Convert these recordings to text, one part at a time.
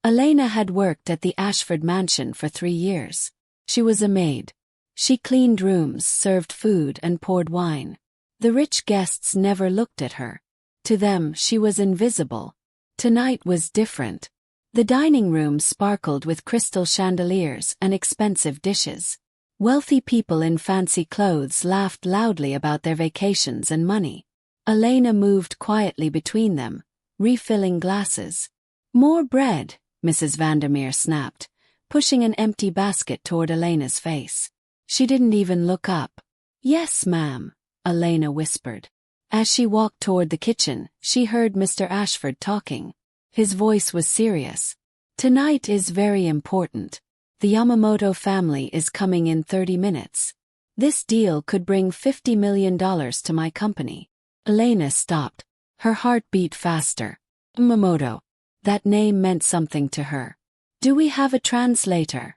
Elena had worked at the Ashford mansion for 3 years. She was a maid. She cleaned rooms, served food, and poured wine. The rich guests never looked at her. To them, she was invisible. Tonight was different. The dining room sparkled with crystal chandeliers and expensive dishes. Wealthy people in fancy clothes laughed loudly about their vacations and money. Elena moved quietly between them, refilling glasses. "More bread," Mrs. Vandermeer snapped, pushing an empty basket toward Elena's face. She didn't even look up. "Yes, ma'am," Elena whispered. As she walked toward the kitchen, she heard Mr. Ashford talking. His voice was serious. "Tonight is very important. The Yamamoto family is coming in 30 minutes. This deal could bring $50 million to my company." Elena stopped. Her heart beat faster. Yamamoto. That name meant something to her. "Do we have a translator?"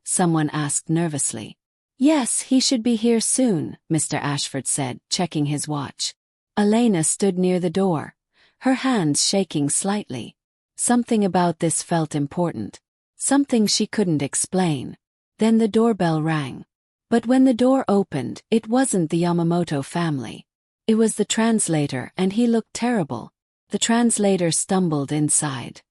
someone asked nervously. "Yes, he should be here soon," Mr. Ashford said, checking his watch. Elena stood near the door, her hands shaking slightly. Something about this felt important. Something she couldn't explain. Then the doorbell rang. But when the door opened, it wasn't the Yamamoto family. It was the translator, and he looked terrible. The translator stumbled inside.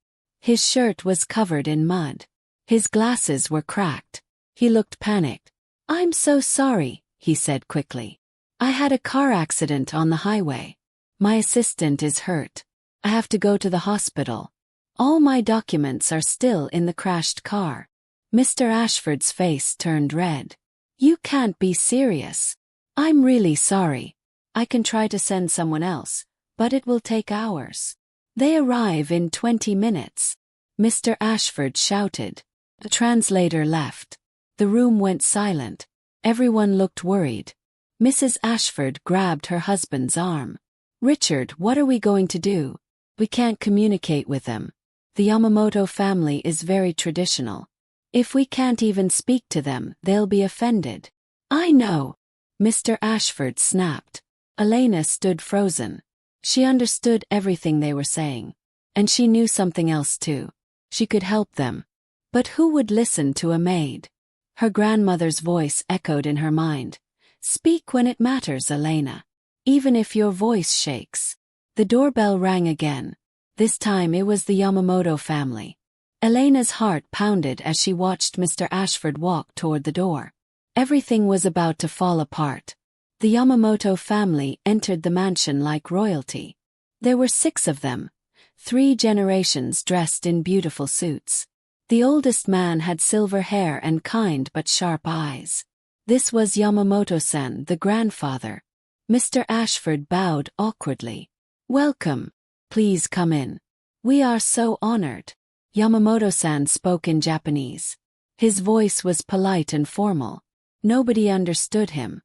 His shirt was covered in mud. His glasses were cracked. He looked panicked. "I'm so sorry," he said quickly. "I had a car accident on the highway. My assistant is hurt. I have to go to the hospital. All my documents are still in the crashed car." Mr. Ashford's face turned red. "You can't be serious." "I'm really sorry. I can try to send someone else, but it will take hours. They arrive in 20 minutes. Mr. Ashford shouted. The translator left. The room went silent. Everyone looked worried. Mrs. Ashford grabbed her husband's arm. "Richard, what are we going to do? We can't communicate with them. The Yamamoto family is very traditional. If we can't even speak to them, they'll be offended." "I know," Mr. Ashford snapped. Elena stood frozen. She understood everything they were saying. And she knew something else too. She could help them. But who would listen to a maid? Her grandmother's voice echoed in her mind. "Speak when it matters, Elena. Even if your voice shakes." The doorbell rang again. This time it was the Yamamoto family. Elena's heart pounded as she watched Mr. Ashford walk toward the door. Everything was about to fall apart. The Yamamoto family entered the mansion like royalty. There were 6 of them, 3 generations dressed in beautiful suits. The oldest man had silver hair and kind but sharp eyes. This was Yamamoto-san, the grandfather. Mr. Ashford bowed awkwardly. "Welcome. Please come in. We are so honored." Yamamoto-san spoke in Japanese. His voice was polite and formal. Nobody understood him.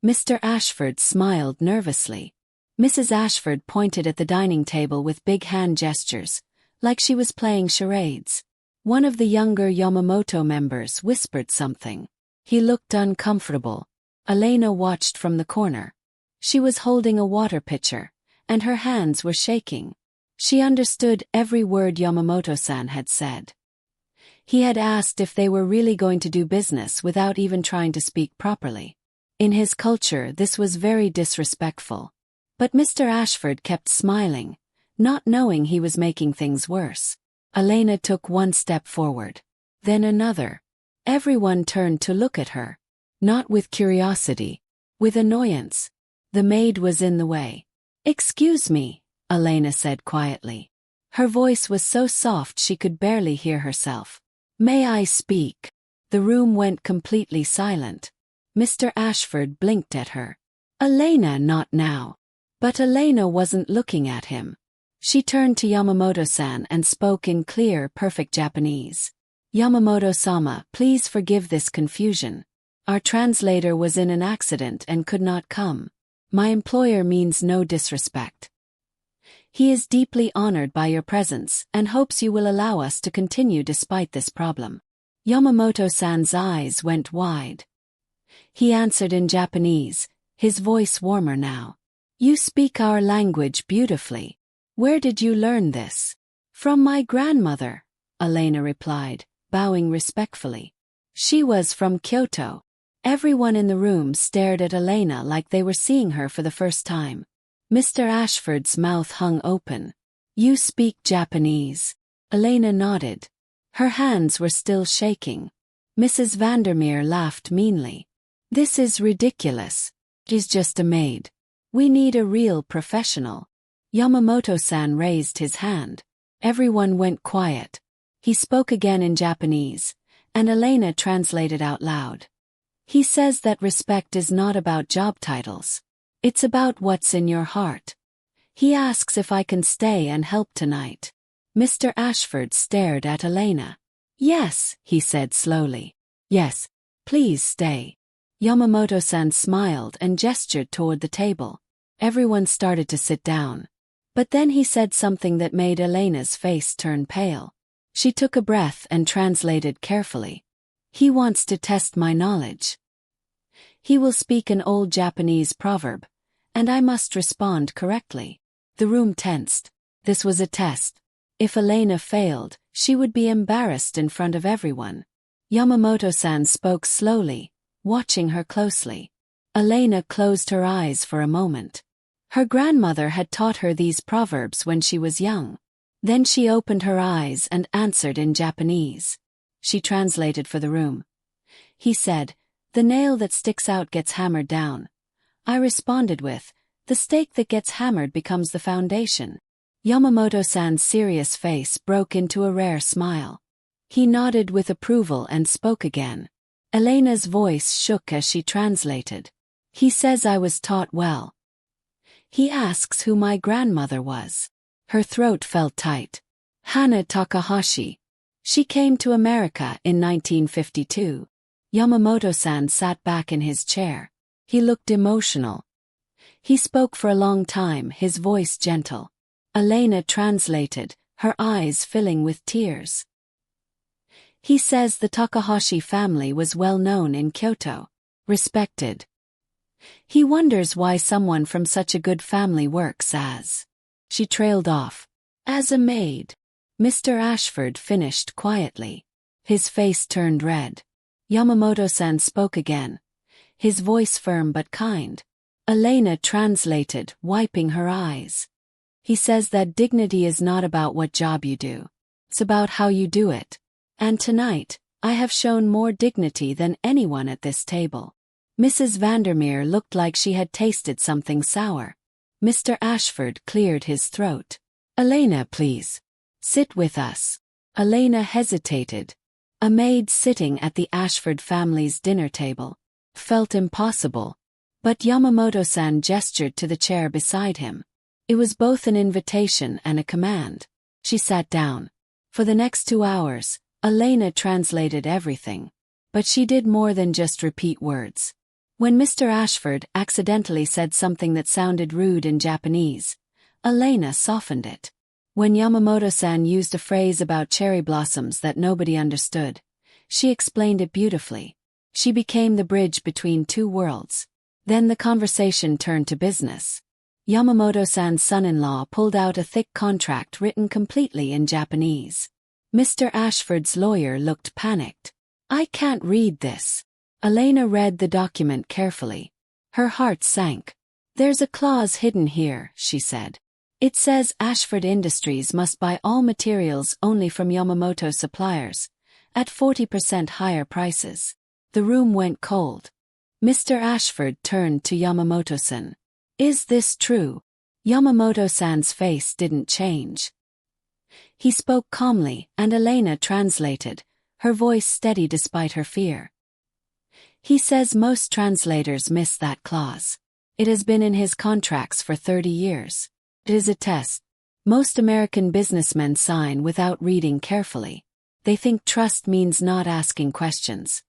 Mr. Ashford smiled nervously. Mrs. Ashford pointed at the dining table with big hand gestures, like she was playing charades. One of the younger Yamamoto members whispered something. He looked uncomfortable. Elena watched from the corner. She was holding a water pitcher, and her hands were shaking. She understood every word Yamamoto-san had said. He had asked if they were really going to do business without even trying to speak properly. In his culture, this was very disrespectful. But Mr. Ashford kept smiling, not knowing he was making things worse. Elena took one step forward. Then another. Everyone turned to look at her. Not with curiosity. With annoyance. The maid was in the way. "Excuse me," Elena said quietly. Her voice was so soft she could barely hear herself. "May I speak?" The room went completely silent. Mr. Ashford blinked at her. "Elena, not now." But Elena wasn't looking at him. She turned to Yamamoto-san and spoke in clear, perfect Japanese. "Yamamoto-sama, please forgive this confusion. Our translator was in an accident and could not come. My employer means no disrespect. He is deeply honored by your presence and hopes you will allow us to continue despite this problem." Yamamoto-san's eyes went wide. He answered in Japanese, his voice warmer now. "You speak our language beautifully. Where did you learn this?" "From my grandmother," Elena replied, bowing respectfully. She was from Kyoto. Everyone in the room stared at Elena like they were seeing her for the first time. Mr. Ashford's mouth hung open. "You speak Japanese?" Elena nodded. Her hands were still shaking. Mrs. Vandermeer laughed meanly. "This is ridiculous. She's just a maid. We need a real professional." Yamamoto-san raised his hand. Everyone went quiet. He spoke again in Japanese, and Elena translated out loud. "He says that respect is not about job titles. It's about what's in your heart. He asks if I can stay and help tonight." Mr. Ashford stared at Elena. "Yes," he said slowly. "Yes, please stay." Yamamoto-san smiled and gestured toward the table. Everyone started to sit down. But then he said something that made Elena's face turn pale. She took a breath and translated carefully. "He wants to test my knowledge. He will speak an old Japanese proverb, and I must respond correctly." The room tensed. This was a test. If Elena failed, she would be embarrassed in front of everyone. Yamamoto-san spoke slowly, watching her closely. Elena closed her eyes for a moment. Her grandmother had taught her these proverbs when she was young. Then she opened her eyes and answered in Japanese. She translated for the room. "He said, 'The nail that sticks out gets hammered down.' I responded with, 'The stake that gets hammered becomes the foundation.'" Yamamoto-san's serious face broke into a rare smile. He nodded with approval and spoke again. Elena's voice shook as she translated. "He says I was taught well. He asks who my grandmother was." Her throat felt tight. "Hana Takahashi. She came to America in 1952. Yamamoto-san sat back in his chair. He looked emotional. He spoke for a long time, his voice gentle. Elena translated, her eyes filling with tears. "He says the Takahashi family was well known in Kyoto. Respected. He wonders why someone from such a good family works as..." She trailed off. "As a maid." Mr. Ashford finished quietly. His face turned red. Yamamoto-san spoke again. His voice firm but kind. Elena translated, wiping her eyes. "He says that dignity is not about what job you do. It's about how you do it. And tonight, I have shown more dignity than anyone at this table." Mrs. Vandermeer looked like she had tasted something sour. Mr. Ashford cleared his throat. "Elena, please. Sit with us." Elena hesitated. A maid sitting at the Ashford family's dinner table. Felt impossible. But Yamamoto-san gestured to the chair beside him. It was both an invitation and a command. She sat down. For the next 2 hours, Elena translated everything. But she did more than just repeat words. When Mr. Ashford accidentally said something that sounded rude in Japanese, Elena softened it. When Yamamoto-san used a phrase about cherry blossoms that nobody understood, she explained it beautifully. She became the bridge between two worlds. Then the conversation turned to business. Yamamoto-san's son-in-law pulled out a thick contract written completely in Japanese. Mr. Ashford's lawyer looked panicked. "I can't read this." Elena read the document carefully. Her heart sank. "There's a clause hidden here," she said. "It says Ashford Industries must buy all materials only from Yamamoto suppliers, at 40% higher prices." The room went cold. Mr. Ashford turned to Yamamoto-san. "Is this true?" Yamamoto-san's face didn't change. He spoke calmly, and Elena translated, her voice steady despite her fear. "He says most translators miss that clause. It has been in his contracts for 30 years. It is a test. Most American businessmen sign without reading carefully. They think trust means not asking questions.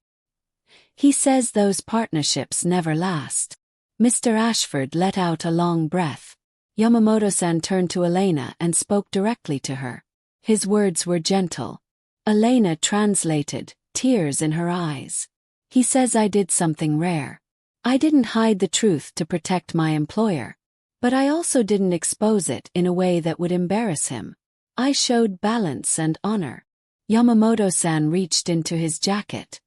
He says those partnerships never last." Mr. Ashford let out a long breath. Yamamoto-san turned to Elena and spoke directly to her. His words were gentle. Elena translated, tears in her eyes. "He says I did something rare. I didn't hide the truth to protect my employer. But I also didn't expose it in a way that would embarrass him. I showed balance and honor." Yamamoto-san reached into his jacket.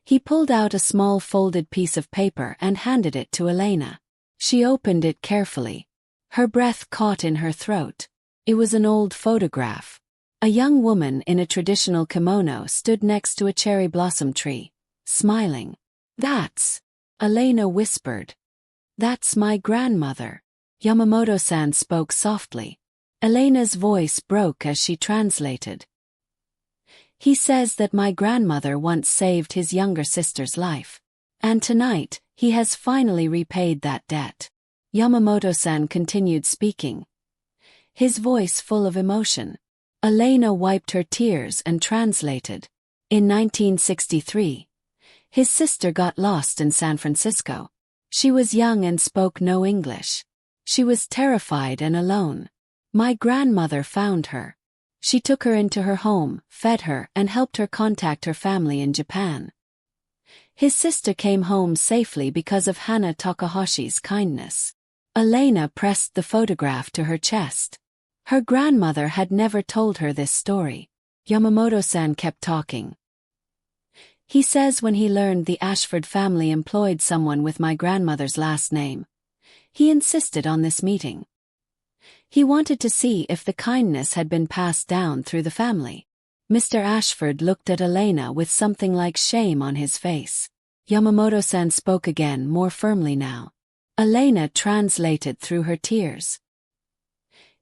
He pulled out a small folded piece of paper and handed it to Elena. She opened it carefully. Her breath caught in her throat. It was an old photograph. A young woman in a traditional kimono stood next to a cherry blossom tree, smiling. "That's," Elena whispered. "That's my grandmother." Yamamoto-san spoke softly. Elena's voice broke as she translated. "He says that my grandmother once saved his younger sister's life. And tonight, he has finally repaid that debt." Yamamoto-san continued speaking, his voice full of emotion. Elena wiped her tears and translated. "In 1963, his sister got lost in San Francisco. She was young and spoke no English. She was terrified and alone. My grandmother found her. She took her into her home, fed her, and helped her contact her family in Japan. His sister came home safely because of Hana Takahashi's kindness." Elena pressed the photograph to her chest. Her grandmother had never told her this story. Yamamoto-san kept talking. "He says when he learned the Ashford family employed someone with my grandmother's last name, he insisted on this meeting. He wanted to see if the kindness had been passed down through the family." Mr. Ashford looked at Elena with something like shame on his face. Yamamoto-san spoke again, more firmly now. Elena translated through her tears.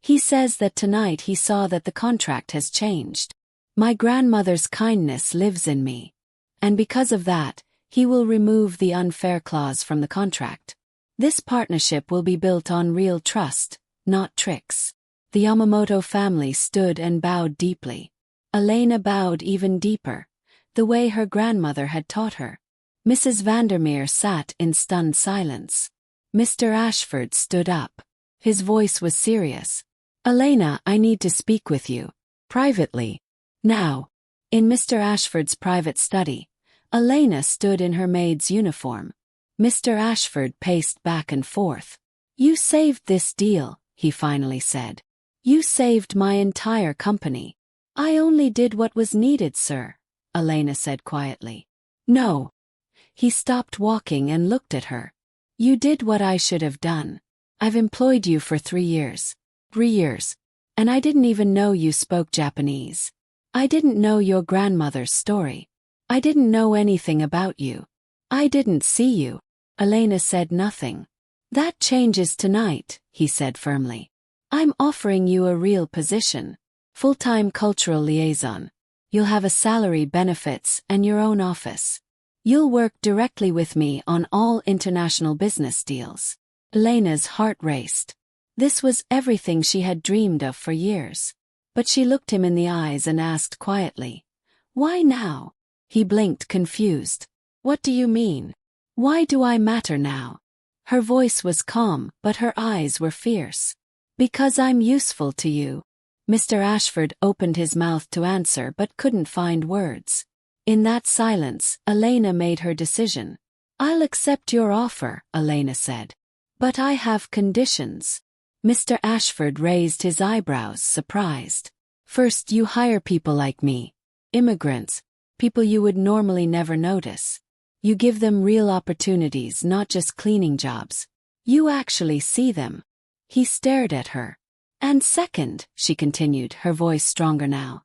"He says that tonight he saw that the contract has changed. My grandmother's kindness lives in me. And because of that, he will remove the unfair clause from the contract. This partnership will be built on real trust, not tricks." The Yamamoto family stood and bowed deeply. Elena bowed even deeper, the way her grandmother had taught her. Mrs. Vandermeer sat in stunned silence. Mr. Ashford stood up. His voice was serious. "Elena, I need to speak with you. Privately. Now." In Mr. Ashford's private study, Elena stood in her maid's uniform. Mr. Ashford paced back and forth. "You saved this deal," he finally said. "You saved my entire company." "I only did what was needed, sir," Elena said quietly. "No." He stopped walking and looked at her. "You did what I should have done. I've employed you for 3 years. 3 years. And I didn't even know you spoke Japanese. I didn't know your grandmother's story. I didn't know anything about you. I didn't see you." Elena said nothing. "That changes tonight," he said firmly. "I'm offering you a real position. Full-time cultural liaison. You'll have a salary, benefits, and your own office. You'll work directly with me on all international business deals." Elena's heart raced. This was everything she had dreamed of for years. But she looked him in the eyes and asked quietly, "Why now?" He blinked, confused. "What do you mean? Why do I matter now?" Her voice was calm, but her eyes were fierce. "Because I'm useful to you." Mr. Ashford opened his mouth to answer but couldn't find words. In that silence, Elena made her decision. "I'll accept your offer," Elena said. "But I have conditions." Mr. Ashford raised his eyebrows, surprised. "First, you hire people like me. Immigrants. People you would normally never notice. You give them real opportunities, not just cleaning jobs. You actually see them." He stared at her. "And second," she continued, her voice stronger now,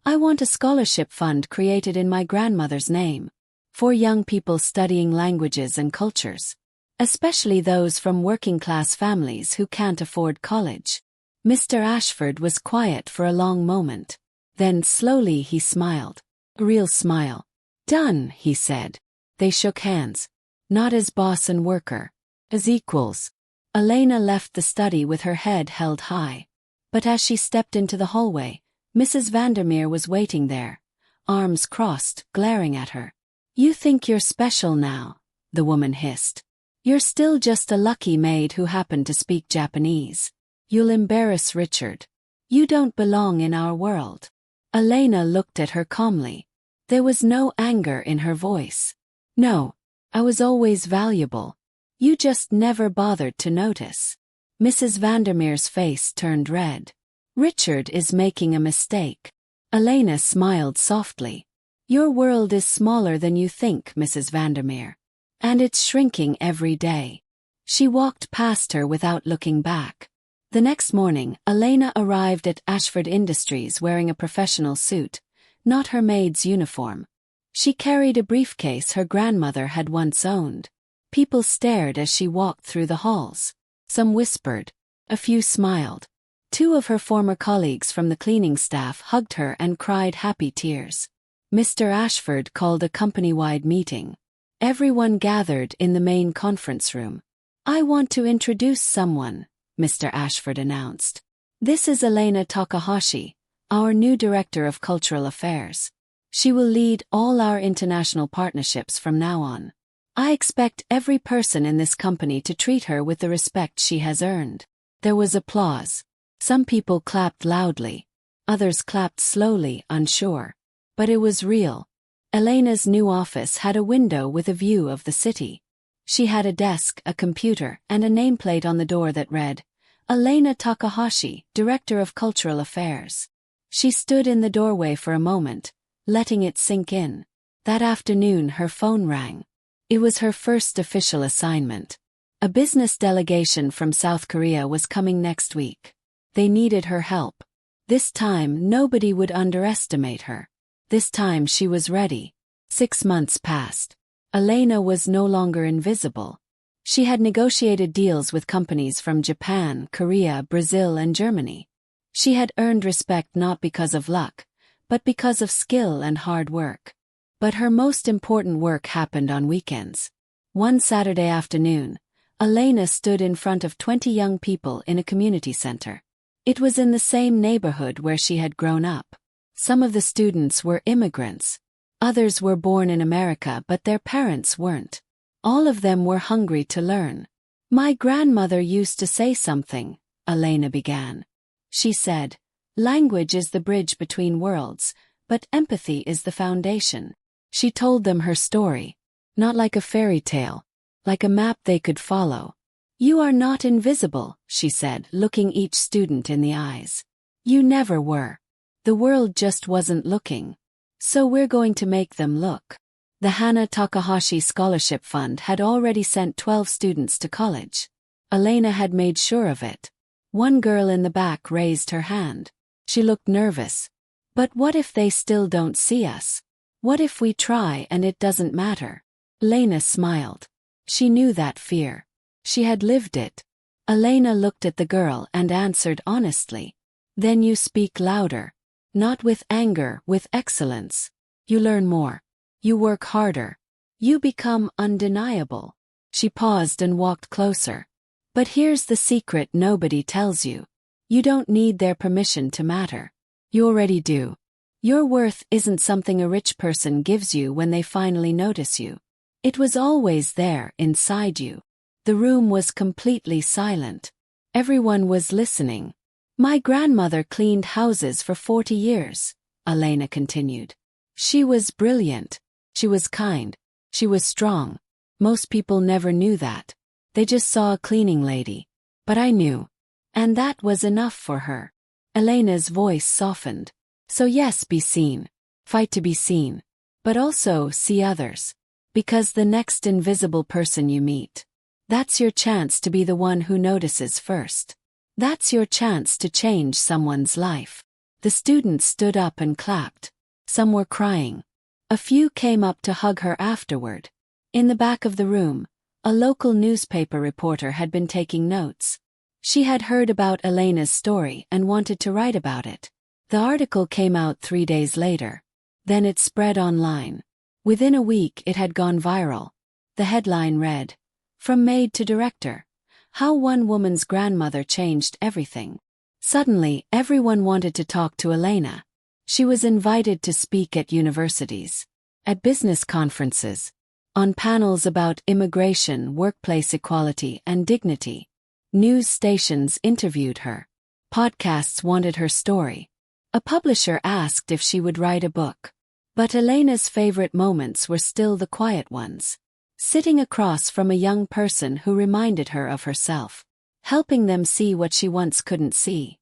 "I want a scholarship fund created in my grandmother's name. For young people studying languages and cultures. Especially those from working-class families who can't afford college." Mr. Ashford was quiet for a long moment. Then slowly he smiled. A real smile. "Done," he said. They shook hands. Not as boss and worker. As equals. Elena left the study with her head held high. But as she stepped into the hallway, Mrs. Vandermeer was waiting there, arms crossed, glaring at her. "You think you're special now," the woman hissed. "You're still just a lucky maid who happened to speak Japanese. You'll embarrass Richard. You don't belong in our world." Elena looked at her calmly. There was no anger in her voice. "No, I was always valuable. You just never bothered to notice." Mrs. Vandermeer's face turned red. "Richard is making a mistake." Elena smiled softly. Your world is smaller than you think, Mrs. Vandermeer. And it's shrinking every day. She walked past her without looking back. The next morning, Elena arrived at Ashford Industries wearing a professional suit, not her maid's uniform. She carried a briefcase her grandmother had once owned. People stared as she walked through the halls. Some whispered. A few smiled. Two of her former colleagues from the cleaning staff hugged her and cried happy tears. Mr. Ashford called a company-wide meeting. Everyone gathered in the main conference room. I want to introduce someone, Mr. Ashford announced. This is Elena Takahashi, our new Director of Cultural Affairs. She will lead all our international partnerships from now on. I expect every person in this company to treat her with the respect she has earned. There was applause. Some people clapped loudly. Others clapped slowly, unsure. But it was real. Elena's new office had a window with a view of the city. She had a desk, a computer, and a nameplate on the door that read, Elena Takahashi, Director of Cultural Affairs. She stood in the doorway for a moment, letting it sink in. That afternoon her phone rang. It was her first official assignment. A business delegation from South Korea was coming next week. They needed her help. This time nobody would underestimate her. This time she was ready. 6 months passed. Elena was no longer invisible. She had negotiated deals with companies from Japan, Korea, Brazil, and Germany. She had earned respect not because of luck, but because of skill and hard work. But her most important work happened on weekends. One Saturday afternoon, Elena stood in front of 20 young people in a community center. It was in the same neighborhood where she had grown up. Some of the students were immigrants. Others were born in America but their parents weren't. All of them were hungry to learn. My grandmother used to say something, Elena began. She said, language is the bridge between worlds, but empathy is the foundation. She told them her story. Not like a fairy tale, like a map they could follow. You are not invisible, she said, looking each student in the eyes. You never were. The world just wasn't looking. So we're going to make them look. The Hana Takahashi Scholarship Fund had already sent 12 students to college. Elena had made sure of it. One girl in the back raised her hand. She looked nervous. But what if they still don't see us? What if we try and it doesn't matter? Elena smiled. She knew that fear. She had lived it. Elena looked at the girl and answered honestly. Then you speak louder. Not with anger, with excellence. You learn more. You work harder. You become undeniable. She paused and walked closer. But here's the secret nobody tells you. You don't need their permission to matter. You already do. Your worth isn't something a rich person gives you when they finally notice you. It was always there, inside you. The room was completely silent. Everyone was listening. My grandmother cleaned houses for 40 years, Elena continued. She was brilliant. She was kind. She was strong. Most people never knew that. They just saw a cleaning lady. But I knew. And that was enough for her. Elena's voice softened. So yes, be seen. Fight to be seen. But also see others. Because the next invisible person you meet, that's your chance to be the one who notices first. That's your chance to change someone's life. The students stood up and clapped. Some were crying. A few came up to hug her afterward. In the back of the room, a local newspaper reporter had been taking notes. She had heard about Elena's story and wanted to write about it. The article came out 3 days later. Then it spread online. Within a week it had gone viral. The headline read, From Maid to Director. How one woman's grandmother changed everything. Suddenly, everyone wanted to talk to Elena. She was invited to speak at universities, at business conferences, on panels about immigration, workplace equality, and dignity. News stations interviewed her. Podcasts wanted her story. A publisher asked if she would write a book. But Elena's favorite moments were still the quiet ones. Sitting across from a young person who reminded her of herself, helping them see what she once couldn't see.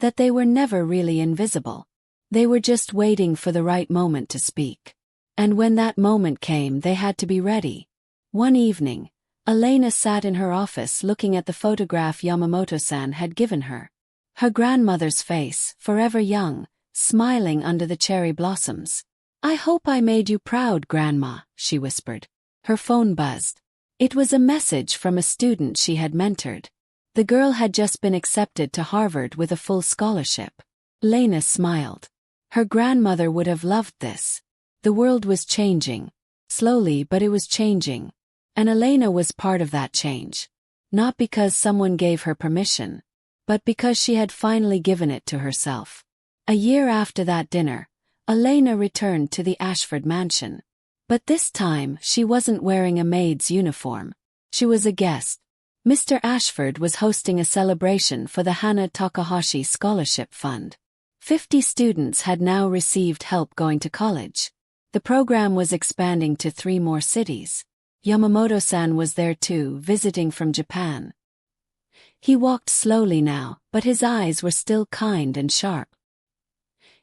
That they were never really invisible. They were just waiting for the right moment to speak. And when that moment came, they had to be ready. One evening, Elena sat in her office looking at the photograph Yamamoto-san had given her. Her grandmother's face, forever young, smiling under the cherry blossoms. "I hope I made you proud, Grandma," she whispered. Her phone buzzed. It was a message from a student she had mentored. The girl had just been accepted to Harvard with a full scholarship. Lena smiled. Her grandmother would have loved this. The world was changing. Slowly, but it was changing. And Elena was part of that change. Not because someone gave her permission, but because she had finally given it to herself. A year after that dinner, Elena returned to the Ashford mansion. But this time, she wasn't wearing a maid's uniform. She was a guest. Mr. Ashford was hosting a celebration for the Hana Takahashi Scholarship Fund. 50 students had now received help going to college. The program was expanding to 3 more cities. Yamamoto-san was there too, visiting from Japan. He walked slowly now, but his eyes were still kind and sharp.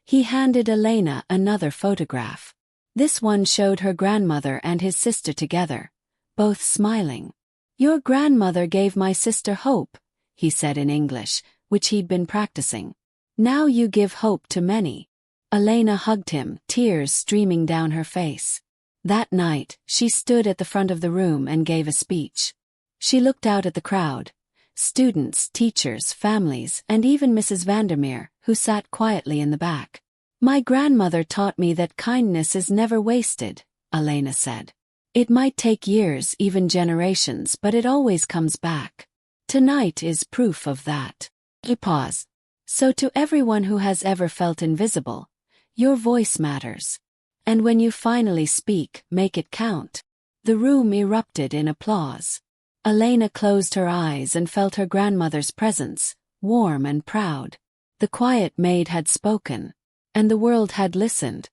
He handed Elena another photograph. This one showed her grandmother and his sister together, both smiling. "Your grandmother gave my sister hope," he said in English, which he'd been practicing. "Now you give hope to many." Elena hugged him, tears streaming down her face. That night, she stood at the front of the room and gave a speech. She looked out at the crowd. Students, teachers, families, and even Mrs. Vandermeer, who sat quietly in the back. "My grandmother taught me that kindness is never wasted," Elena said. "It might take years, even generations, but it always comes back. Tonight is proof of that." He paused. "So to everyone who has ever felt invisible, your voice matters. And when you finally speak, make it count." The room erupted in applause. Elena closed her eyes and felt her grandmother's presence, warm and proud. The quiet maid had spoken. And the world had listened.